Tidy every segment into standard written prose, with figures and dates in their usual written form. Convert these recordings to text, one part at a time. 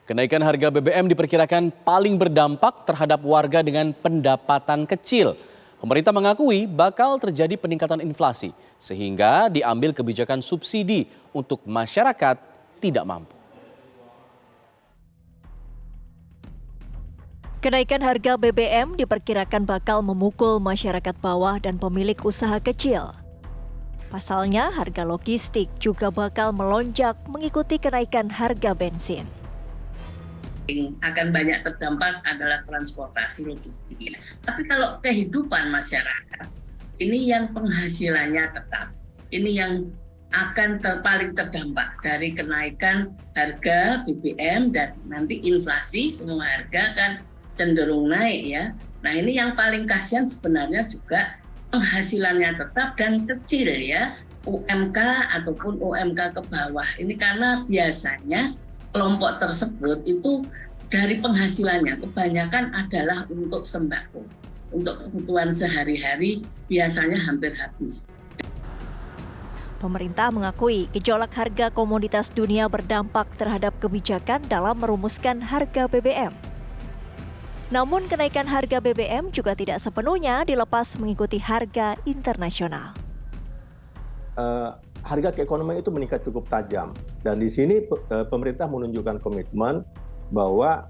Kenaikan harga BBM diperkirakan paling berdampak terhadap warga dengan pendapatan kecil. Pemerintah mengakui bakal terjadi peningkatan inflasi, sehingga diambil kebijakan subsidi untuk masyarakat tidak mampu. Kenaikan harga BBM diperkirakan bakal memukul masyarakat bawah dan pemilik usaha kecil. Pasalnya, harga logistik juga bakal melonjak mengikuti kenaikan harga bensin. Akan banyak terdampak adalah transportasi logistik. Tapi kalau kehidupan masyarakat, ini yang penghasilannya tetap, ini yang akan paling terdampak dari kenaikan harga BBM dan nanti inflasi, semua harga kan cenderung naik ya. Nah ini yang paling kasihan sebenarnya juga penghasilannya tetap dan kecil ya, UMK ataupun UMK ke bawah. Ini karena biasanya kelompok tersebut itu dari penghasilannya kebanyakan adalah untuk sembako, untuk kebutuhan sehari-hari biasanya hampir habis. Pemerintah mengakui gejolak harga komoditas dunia berdampak terhadap kebijakan dalam merumuskan harga BBM. Namun kenaikan harga BBM juga tidak sepenuhnya dilepas mengikuti harga internasional. Harga keekonomian itu meningkat cukup tajam dan di sini pemerintah menunjukkan komitmen bahwa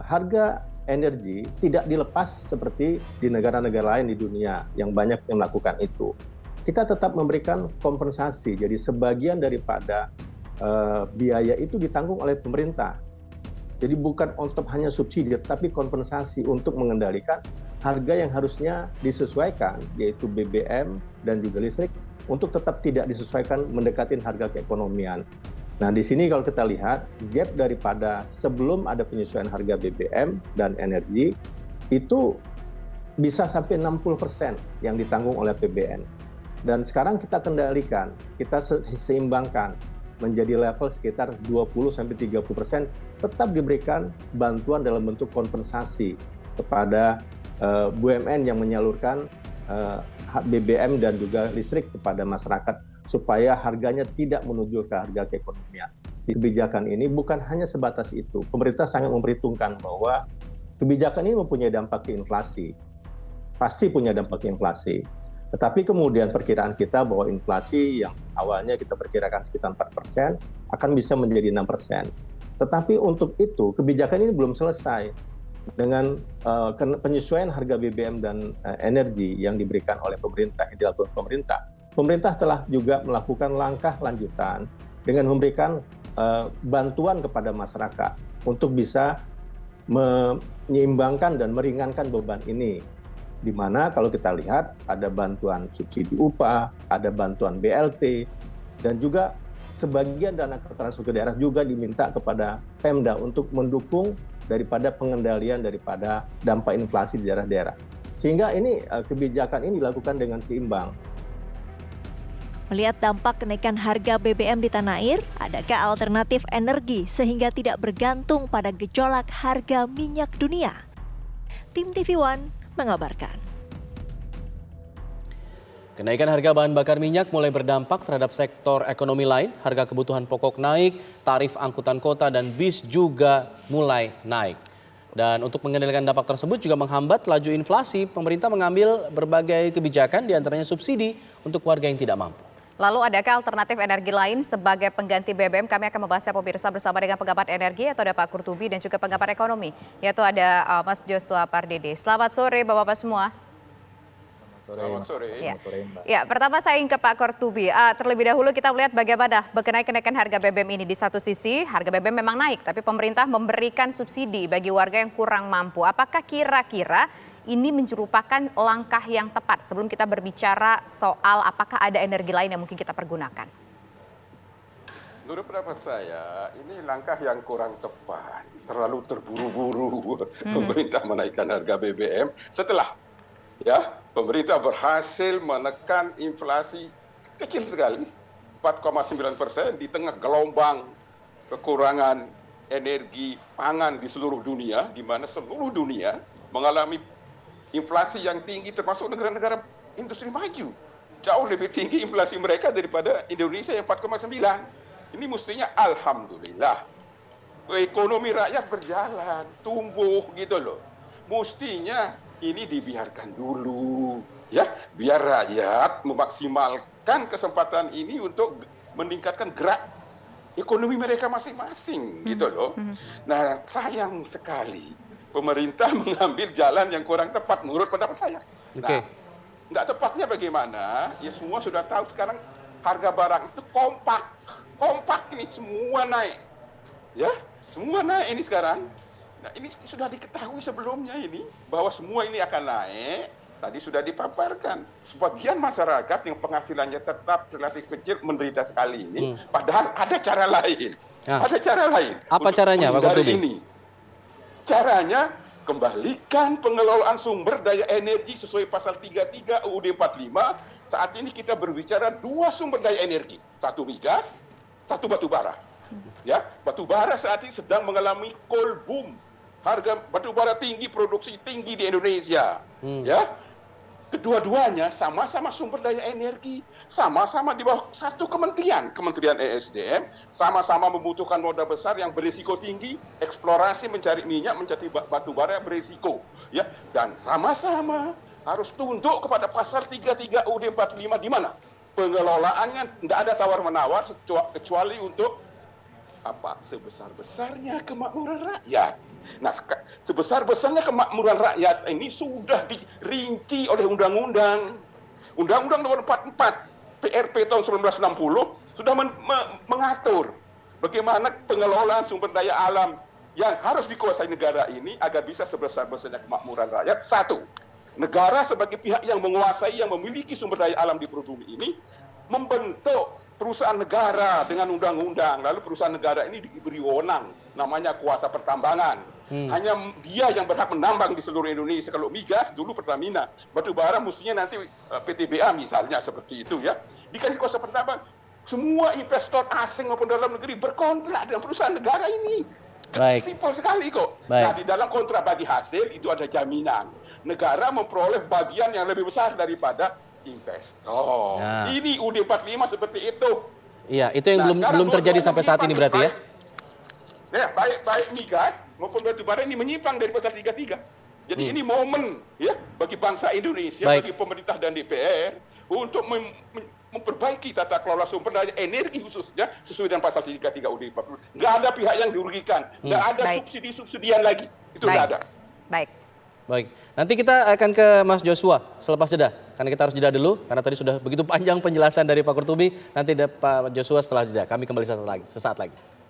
harga energi tidak dilepas seperti di negara-negara lain di dunia yang banyak yang melakukan itu. Kita tetap memberikan kompensasi, jadi sebagian daripada biaya itu ditanggung oleh pemerintah. Jadi bukan untuk hanya subsidi, tapi kompensasi untuk mengendalikan harga yang harusnya disesuaikan, yaitu BBM dan juga listrik, untuk tetap tidak disesuaikan mendekatin harga keekonomian. Nah di sini kalau kita lihat gap daripada sebelum ada penyesuaian harga BBM dan energi itu bisa sampai 60% yang ditanggung oleh APBN. Dan sekarang kita kendalikan, kita seimbangkan menjadi level sekitar 20-30%, tetap diberikan bantuan dalam bentuk kompensasi kepada BUMN yang menyalurkan BBM dan juga listrik kepada masyarakat supaya harganya tidak menuju ke harga keekonomian. Kebijakan ini bukan hanya sebatas itu. Pemerintah sangat memperhitungkan bahwa kebijakan ini mempunyai dampak ke inflasi. Pasti punya dampak ke inflasi. Tetapi kemudian perkiraan kita bahwa inflasi yang awalnya kita perkirakan sekitar 4% akan bisa menjadi 6%. Tetapi untuk itu kebijakan ini belum selesai. Dengan penyesuaian harga BBM dan energi yang diberikan oleh pemerintah, yang dilakukan pemerintah, pemerintah telah juga melakukan langkah lanjutan dengan memberikan bantuan kepada masyarakat untuk bisa menyeimbangkan dan meringankan beban ini. Di mana kalau kita lihat ada bantuan subsidi upah, ada bantuan BLT, dan juga sebagian dana transfer ke daerah juga diminta kepada Pemda untuk mendukung daripada pengendalian daripada dampak inflasi di daerah-daerah. Sehingga ini kebijakan ini dilakukan dengan seimbang. Melihat dampak kenaikan harga BBM di tanah air, adakah alternatif energi sehingga tidak bergantung pada gejolak harga minyak dunia? Tim TV One mengabarkan. Kenaikan harga bahan bakar minyak mulai berdampak terhadap sektor ekonomi lain. Harga kebutuhan pokok naik, tarif angkutan kota dan bis juga mulai naik. Dan untuk mengendalikan dampak tersebut juga menghambat laju inflasi, pemerintah mengambil berbagai kebijakan diantaranya subsidi untuk warga yang tidak mampu. Lalu adakah alternatif energi lain sebagai pengganti BBM? Kami akan membahasnya pemirsa bersama dengan pengamat energi atau ada Pak Kurtubi dan juga pengamat ekonomi, yaitu ada Mas Joshua Pardede. Selamat sore Bapak-Bapak semua. Selamat sore. Ya, pertama saya ingin ke Pak Kurtubi. Terlebih dahulu kita melihat bagaimana kenaikan harga BBM ini. Di satu sisi harga BBM memang naik, tapi pemerintah memberikan subsidi bagi warga yang kurang mampu. Apakah kira-kira ini merupakan langkah yang tepat sebelum kita berbicara soal apakah ada energi lain yang mungkin kita pergunakan? Menurut pendapat saya, ini langkah yang kurang tepat. Terlalu terburu-buru pemerintah menaikkan harga BBM setelah pemerintah berhasil menekan inflasi kecil sekali, 4,9% di tengah gelombang kekurangan energi pangan di seluruh dunia, di mana seluruh dunia mengalami inflasi yang tinggi termasuk negara-negara industri maju. Jauh lebih tinggi inflasi mereka daripada Indonesia yang 4,9. Ini mestinya alhamdulillah. ekonomi rakyat berjalan, tumbuh gitu loh. Mestinya ini dibiarkan dulu, ya, biar rakyat memaksimalkan kesempatan ini untuk meningkatkan gerak ekonomi mereka masing-masing, gitu loh. Nah, sayang sekali pemerintah mengambil jalan yang kurang tepat menurut pendapat saya. Oke. Nah, nggak tepatnya bagaimana? Ya semua sudah tahu sekarang harga barang itu kompak ini semua naik, ya, semua naik ini sekarang. Nah, ini sudah diketahui sebelumnya ini bahwa semua ini akan naik. Tadi sudah dipaparkan. Sebagian masyarakat yang penghasilannya tetap relatif kecil menderita sekali ini. Padahal ada cara lain. Nah, ada cara lain. apa untuk caranya, Pak menghindari Qurtubi? ini. Caranya kembalikan pengelolaan sumber daya energi sesuai pasal 33 UUD 45. Saat ini kita berbicara 2 sumber daya energi. 1 migas, 1 batu bara. Ya, batu bara saat ini sedang mengalami coal boom. Harga batu bara tinggi, produksi tinggi di Indonesia. Ya. Kedua-duanya sama-sama sumber daya energi, sama-sama di bawah satu kementerian, Kementerian ESDM, sama-sama membutuhkan modal besar yang berisiko tinggi, eksplorasi mencari minyak, mencari batu bara berisiko, ya, dan sama-sama harus tunduk kepada pasal 33 UUD 45 di mana pengelolaannya tidak ada tawar-menawar kecuali untuk apa? Sebesar-besarnya kemakmuran rakyat. Nah, sebesar-besarnya kemakmuran rakyat ini sudah dirinci oleh Undang-Undang Nomor 44 PRP tahun 1960 sudah mengatur bagaimana pengelolaan sumber daya alam yang harus dikuasai negara ini agar bisa sebesar-besarnya kemakmuran rakyat. 1. Negara sebagai pihak yang menguasai, yang memiliki sumber daya alam di bumi ini membentuk perusahaan negara dengan undang-undang. Lalu perusahaan negara ini diberi wewenang namanya kuasa pertambangan. Hanya dia yang berhak menambang di seluruh Indonesia. Kalau migas dulu Pertamina, batu bara mestinya nanti PTBA misalnya seperti itu, ya. Dikasih kuasa pertambangan. Semua investor asing maupun dalam negeri berkontrak dengan perusahaan negara ini. Baik. Simpel sekali kok. Baik. Nah, di dalam kontrak bagi hasil itu ada jaminan. Negara memperoleh bagian yang lebih besar daripada investor. Nah. Ini UUD 45 seperti itu. Iya, itu yang belum terjadi sampai saat ini berarti ya? Ya, baik migas maupun batu bara ini menyimpang dari pasal 33. Jadi ini momen ya bagi bangsa Indonesia, Baik. bagi pemerintah dan DPR untuk memperbaiki tata kelola sumber daya energi khususnya sesuai dengan pasal 33 UUD 40. Nggak ada pihak yang dirugikan, nggak ada Baik. subsidi-subsidian lagi. Itu nggak ada. Baik. Baik, nanti kita akan ke Mas Joshua selepas jeda. Karena kita harus jeda dulu, karena tadi sudah begitu panjang penjelasan dari Pak Qurtubi. Nanti ada Pak Joshua setelah jeda. Kami kembali sesaat lagi.